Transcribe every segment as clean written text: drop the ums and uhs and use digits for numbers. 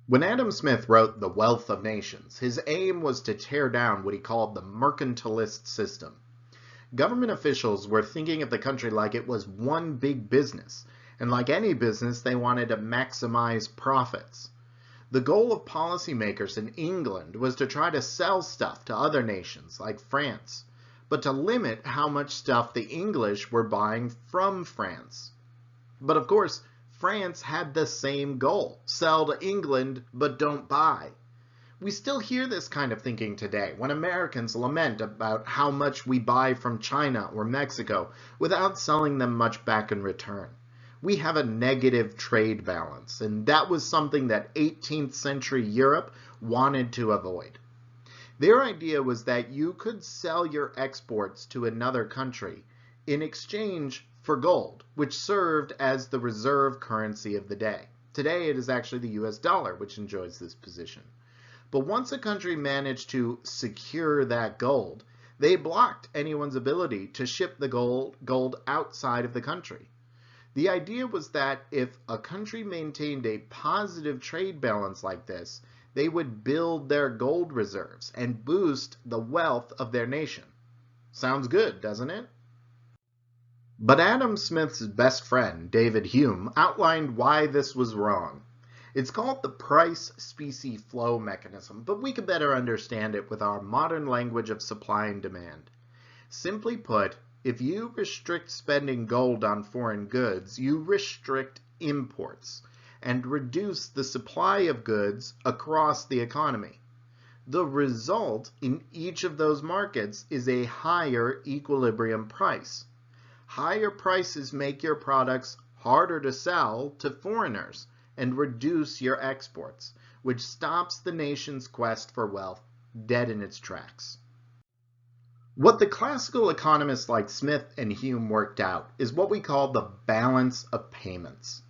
When Adam Smith wrote The Wealth of Nations, his aim was to tear down what he called the mercantilist system. Government officials were thinking of the country like it was one big business, and like any business, they wanted to maximize profits. The goal of policymakers in England was to try to sell stuff to other nations like France, but to limit how much stuff the English were buying from France. But of course, France had the same goal: sell to England, but don't buy. We still hear this kind of thinking today when Americans lament about how much we buy from China or Mexico without selling them much back in return. We have a negative trade balance, and that was something that 18th century Europe wanted to avoid. Their idea was that you could sell your exports to another country in exchange for gold, which served as the reserve currency of the day. Today it is actually the US dollar which enjoys this position. But once a country managed to secure that gold, they blocked anyone's ability to ship the gold outside of the country. The idea was that if a country maintained a positive trade balance like this, they would build their gold reserves and boost the wealth of their nation. Sounds good, doesn't it? But Adam Smith's best friend, David Hume, outlined why this was wrong. It's called the price-specie flow mechanism, but we could better understand it with our modern language of supply and demand. Simply put, if you restrict spending gold on foreign goods, you restrict imports and reduce the supply of goods across the economy. The result in each of those markets is a higher equilibrium price. Higher prices make your products harder to sell to foreigners and reduce your exports, which stops the nation's quest for wealth dead in its tracks. What the classical economists like Smith and Hume worked out is what we call the balance of payments.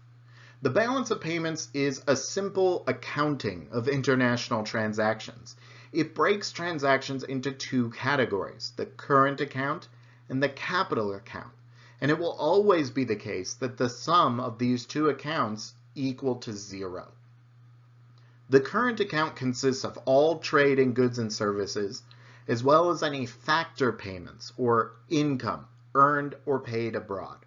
The balance of payments is a simple accounting of international transactions. It breaks transactions into two categories, the current account and the capital account. And it will always be the case that the sum of these two accounts equal to zero. The current account consists of all trade in goods and services, as well as any factor payments or income earned or paid abroad.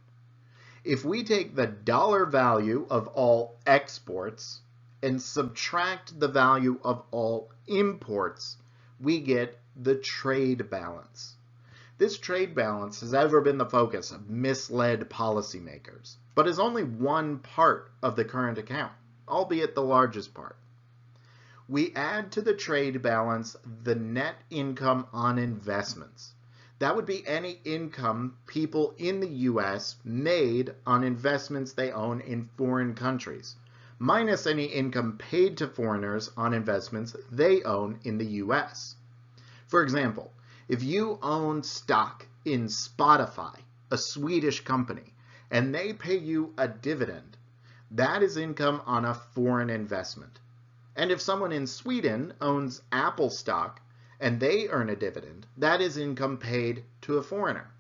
If we take the dollar value of all exports and subtract the value of all imports, we get the trade balance. This trade balance has ever been the focus of misled policymakers, but is only one part of the current account, albeit the largest part. We add to the trade balance the net income on investments. That would be any income people in the US made on investments they own in foreign countries, minus any income paid to foreigners on investments they own in the US. For example, if you own stock in Spotify, a Swedish company, and they pay you a dividend, that is income on a foreign investment. And if someone in Sweden owns Apple stock and they earn a dividend, that is income paid to a foreigner.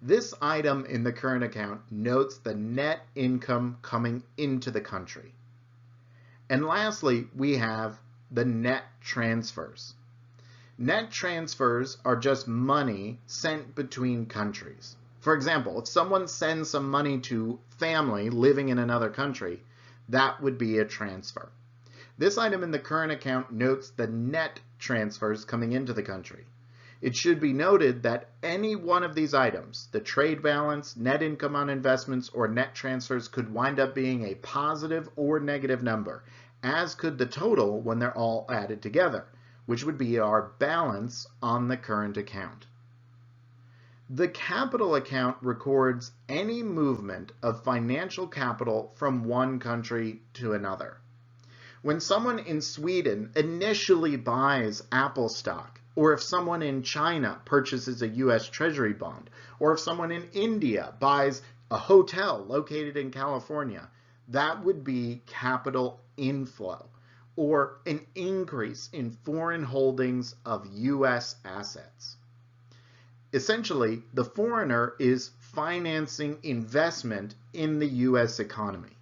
This item in the current account notes the net income coming into the country. And lastly, we have the net transfers. Net transfers are just money sent between countries. For example, if someone sends some money to family living in another country, that would be a transfer. This item in the current account notes the net transfers coming into the country. It should be noted that any one of these items, the trade balance, net income on investments, or net transfers, could wind up being a positive or negative number, as could the total when they're all added together, which would be our balance on the current account. The capital account records any movement of financial capital from one country to another. When someone in Sweden initially buys Apple stock, or if someone in China purchases a US Treasury bond, or if someone in India buys a hotel located in California, that would be capital inflow, or an increase in foreign holdings of US assets. Essentially, the foreigner is financing investment in the US economy.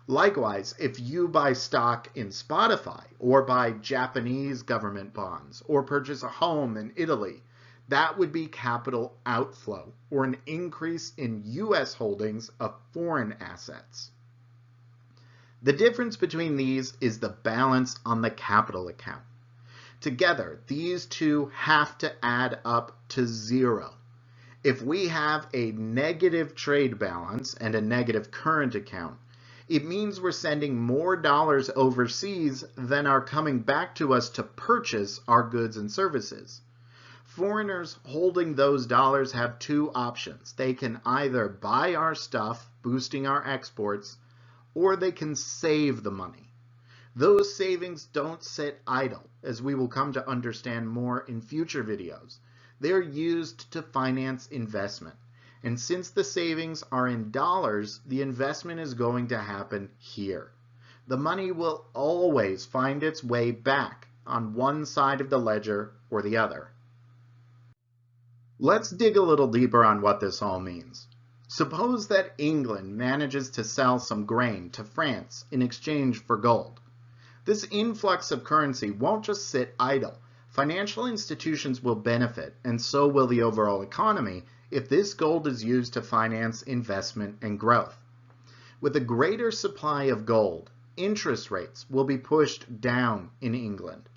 Likewise, if you buy stock in Spotify or buy Japanese government bonds or purchase a home in Italy, that would be capital outflow or an increase in U.S. holdings of foreign assets. The difference between these is the balance on the capital account. Together, these two have to add up to zero. If we have a negative trade balance and a negative current account, it means we're sending more dollars overseas than are coming back to us to purchase our goods and services. Foreigners holding those dollars have two options. They can either buy our stuff, boosting our exports, or they can save the money. Those savings don't sit idle, as we will come to understand more in future videos. They're used to finance investment. And since the savings are in dollars, the investment is going to happen here. The money will always find its way back on one side of the ledger or the other. Let's dig a little deeper on what this all means. Suppose that England manages to sell some grain to France in exchange for gold. This influx of currency won't just sit idle. Financial institutions will benefit, and so will the overall economy, if this gold is used to finance investment and growth. With a greater supply of gold, interest rates will be pushed down in England.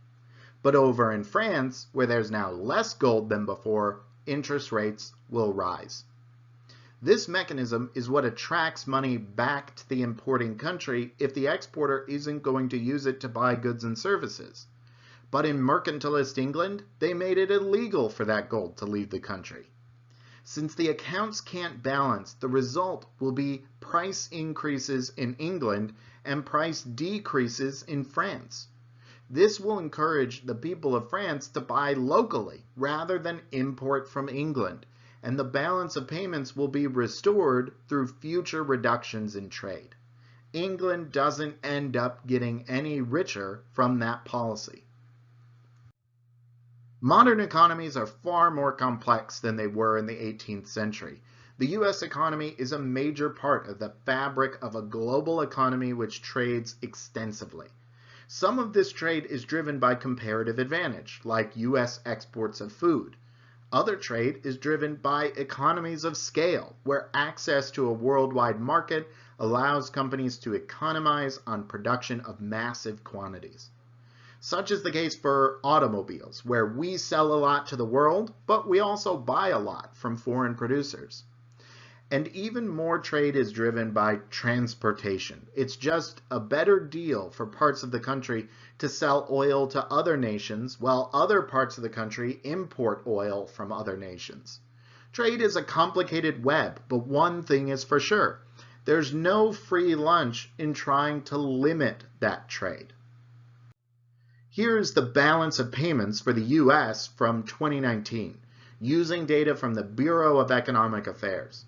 But over in France, where there's now less gold than before, interest rates will rise. This mechanism is what attracts money back to the importing country if the exporter isn't going to use it to buy goods and services. But in mercantilist England, they made it illegal for that gold to leave the country. Since the accounts can't balance, the result will be price increases in England and price decreases in France. This will encourage the people of France to buy locally rather than import from England, and the balance of payments will be restored through future reductions in trade. England doesn't end up getting any richer from that policy. Modern economies are far more complex than they were in the 18th century. The U.S. economy is a major part of the fabric of a global economy which trades extensively. Some of this trade is driven by comparative advantage, like U.S. exports of food. Other trade is driven by economies of scale, where access to a worldwide market allows companies to economize on production of massive quantities. Such is the case for automobiles, where we sell a lot to the world, but we also buy a lot from foreign producers. And even more trade is driven by transportation. It's just a better deal for parts of the country to sell oil to other nations, while other parts of the country import oil from other nations. Trade is a complicated web, but one thing is for sure. There's no free lunch in trying to limit that trade. Here's the balance of payments for the U.S. from 2019, using data from the Bureau of Economic Affairs.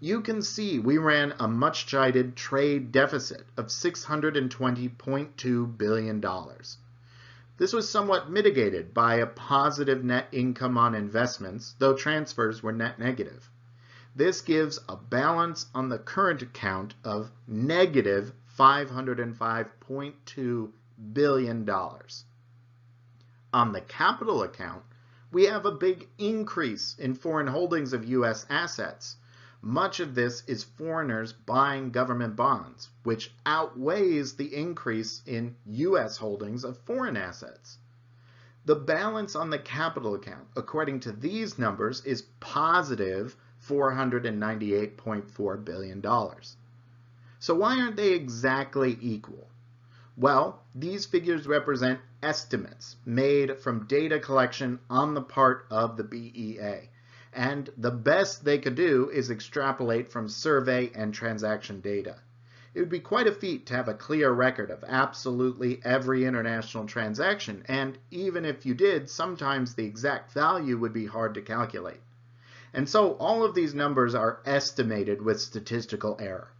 You can see we ran a much-cited trade deficit of $620.2 billion. This was somewhat mitigated by a positive net income on investments, though transfers were net negative. This gives a balance on the current account of negative $505.2 billion. On the capital account, we have a big increase in foreign holdings of U.S. assets. Much of this is foreigners buying government bonds, which outweighs the increase in U.S. holdings of foreign assets. The balance on the capital account, according to these numbers, is positive $498.4 billion. So why aren't they exactly equal? Well, these figures represent estimates made from data collection on the part of the BEA. And the best they could do is extrapolate from survey and transaction data. It would be quite a feat to have a clear record of absolutely every international transaction, and even if you did, sometimes the exact value would be hard to calculate. And so all of these numbers are estimated with statistical error.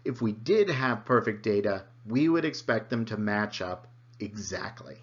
If we did have perfect data, we would expect them to match up exactly.